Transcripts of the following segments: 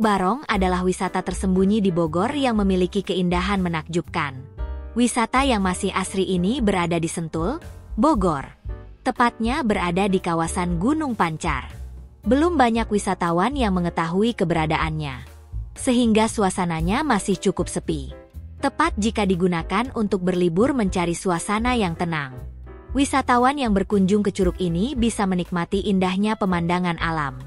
Barong adalah wisata tersembunyi di Bogor yang memiliki keindahan menakjubkan. Wisata yang masih asri ini berada di Sentul, Bogor. Tepatnya berada di kawasan Gunung Pancar. Belum banyak wisatawan yang mengetahui keberadaannya, sehingga suasananya masih cukup sepi. Tepat jika digunakan untuk berlibur mencari suasana yang tenang. Wisatawan yang berkunjung ke curug ini bisa menikmati indahnya pemandangan alam.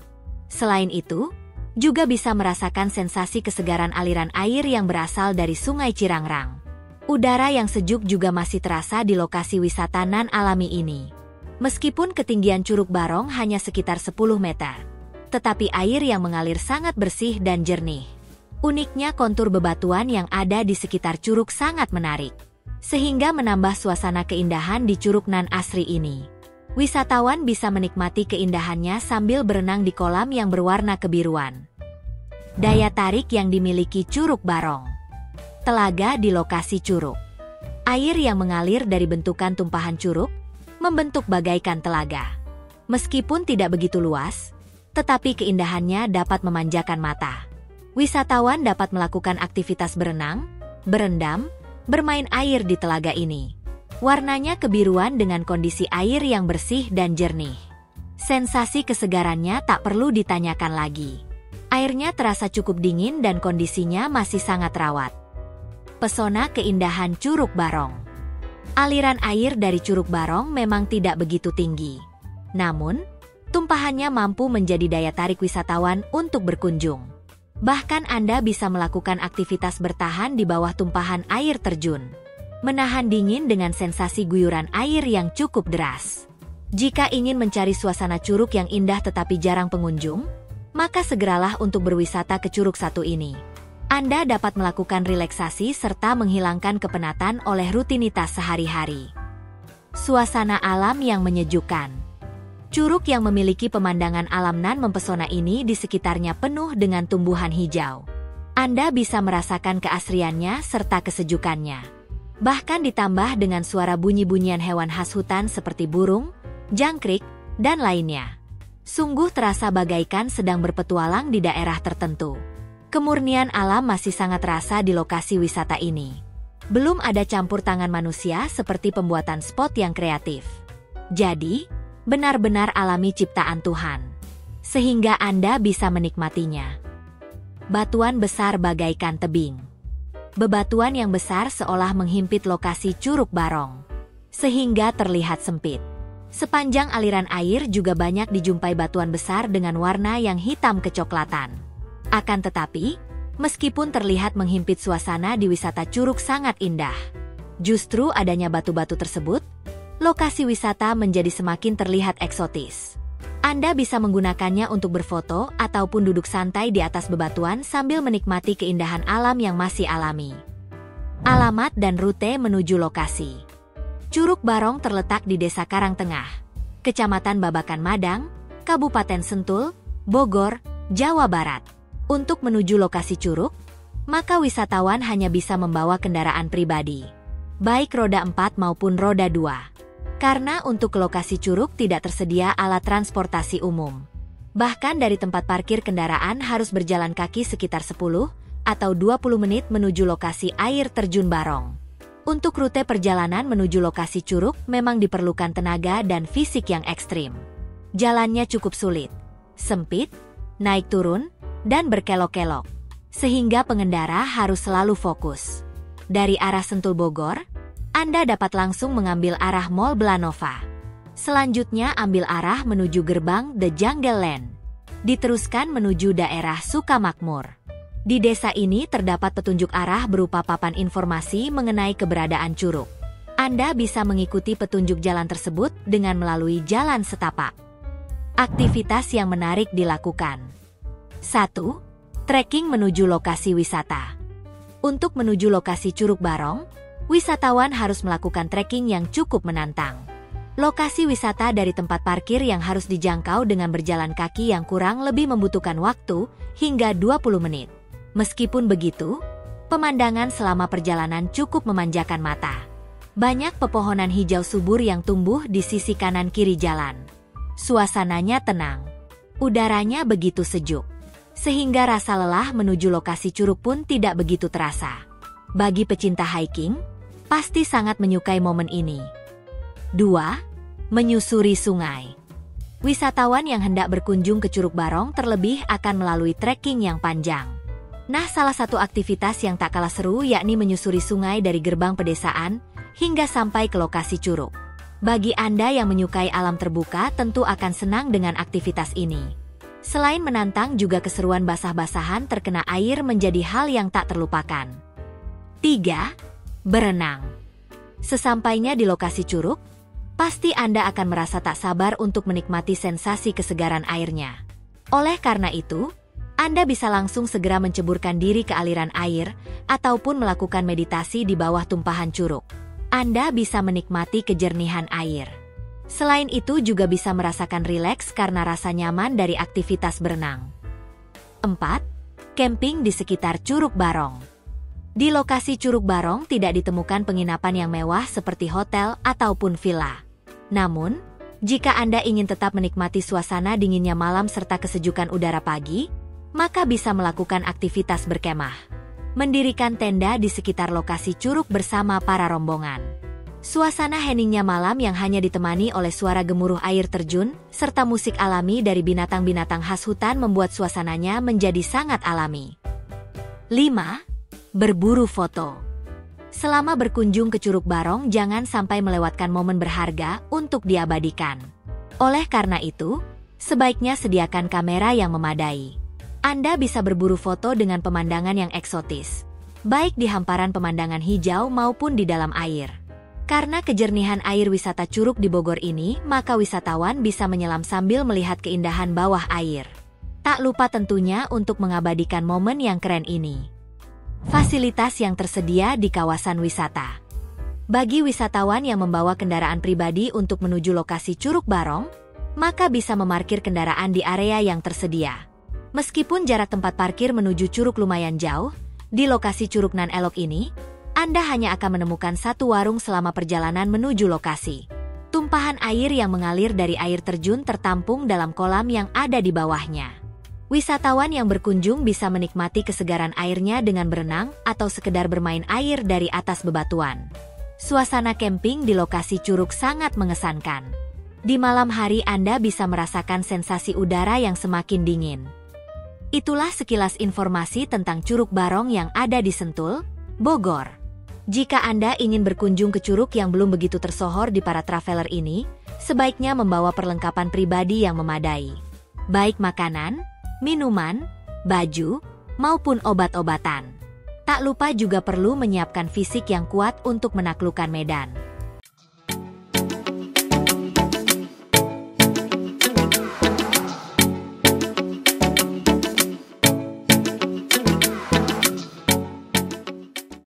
Selain itu, juga bisa merasakan sensasi kesegaran aliran air yang berasal dari Sungai Cirangrang. Udara yang sejuk juga masih terasa di lokasi wisata nan alami ini. Meskipun ketinggian Curug Barong hanya sekitar 10 meter, tetapi air yang mengalir sangat bersih dan jernih. Uniknya kontur bebatuan yang ada di sekitar curug sangat menarik, sehingga menambah suasana keindahan di curug nan asri ini. Wisatawan bisa menikmati keindahannya sambil berenang di kolam yang berwarna kebiruan. Daya tarik yang dimiliki Curug Barong. Telaga di lokasi curug. Air yang mengalir dari bentukan tumpahan curug membentuk bagaikan telaga. Meskipun tidak begitu luas, tetapi keindahannya dapat memanjakan mata. Wisatawan dapat melakukan aktivitas berenang, berendam, bermain air di telaga ini. Warnanya kebiruan dengan kondisi air yang bersih dan jernih. Sensasi kesegarannya tak perlu ditanyakan lagi. Airnya terasa cukup dingin dan kondisinya masih sangat rawat. Pesona keindahan Curug Barong. Aliran air dari Curug Barong memang tidak begitu tinggi. Namun, tumpahannya mampu menjadi daya tarik wisatawan untuk berkunjung. Bahkan Anda bisa melakukan aktivitas bertahan di bawah tumpahan air terjun, menahan dingin dengan sensasi guyuran air yang cukup deras. Jika ingin mencari suasana curug yang indah tetapi jarang pengunjung, maka segeralah untuk berwisata ke curug satu ini. Anda dapat melakukan relaksasi serta menghilangkan kepenatan oleh rutinitas sehari-hari. Suasana alam yang menyejukkan. Curug yang memiliki pemandangan alam nan mempesona ini di sekitarnya penuh dengan tumbuhan hijau. Anda bisa merasakan keasriannya serta kesejukannya. Bahkan ditambah dengan suara bunyi-bunyian hewan khas hutan seperti burung, jangkrik, dan lainnya. Sungguh terasa bagaikan sedang berpetualang di daerah tertentu. Kemurnian alam masih sangat terasa di lokasi wisata ini. Belum ada campur tangan manusia seperti pembuatan spot yang kreatif. Jadi, benar-benar alami ciptaan Tuhan, sehingga Anda bisa menikmatinya. Batuan besar bagaikan tebing. Bebatuan yang besar seolah menghimpit lokasi Curug Barong, sehingga terlihat sempit. Sepanjang aliran air juga banyak dijumpai batuan besar dengan warna yang hitam kecoklatan. Akan tetapi, meskipun terlihat menghimpit suasana di wisata curug sangat indah, justru adanya batu-batu tersebut, lokasi wisata menjadi semakin terlihat eksotis. Anda bisa menggunakannya untuk berfoto ataupun duduk santai di atas bebatuan sambil menikmati keindahan alam yang masih alami. Alamat dan rute menuju lokasi. Curug Barong terletak di Desa Karangtengah, Kecamatan Babakan Madang, Kabupaten Sentul, Bogor, Jawa Barat. Untuk menuju lokasi curug, maka wisatawan hanya bisa membawa kendaraan pribadi, baik roda 4 maupun roda 2. Karena untuk ke lokasi curug tidak tersedia alat transportasi umum. Bahkan dari tempat parkir kendaraan harus berjalan kaki sekitar 10 atau 20 menit menuju lokasi air terjun Barong. Untuk rute perjalanan menuju lokasi curug memang diperlukan tenaga dan fisik yang ekstrim. Jalannya cukup sulit, sempit, naik turun, dan berkelok-kelok, sehingga pengendara harus selalu fokus. Dari arah Sentul Bogor, Anda dapat langsung mengambil arah Mall Belanova. Selanjutnya ambil arah menuju gerbang The Jungle Land. Diteruskan menuju daerah Sukamakmur. Di desa ini terdapat petunjuk arah berupa papan informasi mengenai keberadaan curug. Anda bisa mengikuti petunjuk jalan tersebut dengan melalui jalan setapak. Aktivitas yang menarik dilakukan. 1. Trekking menuju lokasi wisata. Untuk menuju lokasi Curug Barong, wisatawan harus melakukan trekking yang cukup menantang. Lokasi wisata dari tempat parkir yang harus dijangkau dengan berjalan kaki yang kurang lebih membutuhkan waktu hingga 20 menit. Meskipun begitu, pemandangan selama perjalanan cukup memanjakan mata. Banyak pepohonan hijau subur yang tumbuh di sisi kanan kiri jalan. Suasananya tenang. Udaranya begitu sejuk. sehingga rasa lelah menuju lokasi curug pun tidak begitu terasa. Bagi pecinta hiking, pasti sangat menyukai momen ini. 2. Menyusuri sungai. Wisatawan yang hendak berkunjung ke Curug Barong terlebih akan melalui trekking yang panjang. Nah, salah satu aktivitas yang tak kalah seru yakni menyusuri sungai dari gerbang pedesaan hingga sampai ke lokasi curug. Bagi Anda yang menyukai alam terbuka tentu akan senang dengan aktivitas ini. Selain menantang, juga keseruan basah-basahan terkena air menjadi hal yang tak terlupakan. 3. Berenang. Sesampainya di lokasi curug, pasti Anda akan merasa tak sabar untuk menikmati sensasi kesegaran airnya. Oleh karena itu, Anda bisa langsung segera menceburkan diri ke aliran air ataupun melakukan meditasi di bawah tumpahan curug. Anda bisa menikmati kejernihan air. Selain itu juga bisa merasakan rileks karena rasa nyaman dari aktivitas berenang. 4. Camping di sekitar Curug Barong. Di lokasi Curug Barong tidak ditemukan penginapan yang mewah seperti hotel ataupun villa. Namun, jika Anda ingin tetap menikmati suasana dinginnya malam serta kesejukan udara pagi, maka bisa melakukan aktivitas berkemah. Mendirikan tenda di sekitar lokasi curug bersama para rombongan. Suasana heningnya malam yang hanya ditemani oleh suara gemuruh air terjun, serta musik alami dari binatang-binatang khas hutan membuat suasananya menjadi sangat alami. 5. Berburu foto. Selama berkunjung ke Curug Barong, jangan sampai melewatkan momen berharga untuk diabadikan. Oleh karena itu, sebaiknya sediakan kamera yang memadai. Anda bisa berburu foto dengan pemandangan yang eksotis, baik di hamparan pemandangan hijau maupun di dalam air. Karena kejernihan air wisata Curug di Bogor ini, maka wisatawan bisa menyelam sambil melihat keindahan bawah air. Tak lupa tentunya untuk mengabadikan momen yang keren ini. Fasilitas yang tersedia di kawasan wisata. Bagi wisatawan yang membawa kendaraan pribadi untuk menuju lokasi Curug Barong, maka bisa memarkir kendaraan di area yang tersedia. Meskipun jarak tempat parkir menuju curug lumayan jauh, di lokasi curug nan elok ini, Anda hanya akan menemukan satu warung selama perjalanan menuju lokasi. Tumpahan air yang mengalir dari air terjun tertampung dalam kolam yang ada di bawahnya. Wisatawan yang berkunjung bisa menikmati kesegaran airnya dengan berenang atau sekedar bermain air dari atas bebatuan. Suasana camping di lokasi curug sangat mengesankan. Di malam hari Anda bisa merasakan sensasi udara yang semakin dingin. Itulah sekilas informasi tentang Curug Barong yang ada di Sentul, Bogor. Jika Anda ingin berkunjung ke curug yang belum begitu tersohor di para traveler ini, sebaiknya membawa perlengkapan pribadi yang memadai. Baik makanan, minuman, baju, maupun obat-obatan. Tak lupa juga perlu menyiapkan fisik yang kuat untuk menaklukkan medan.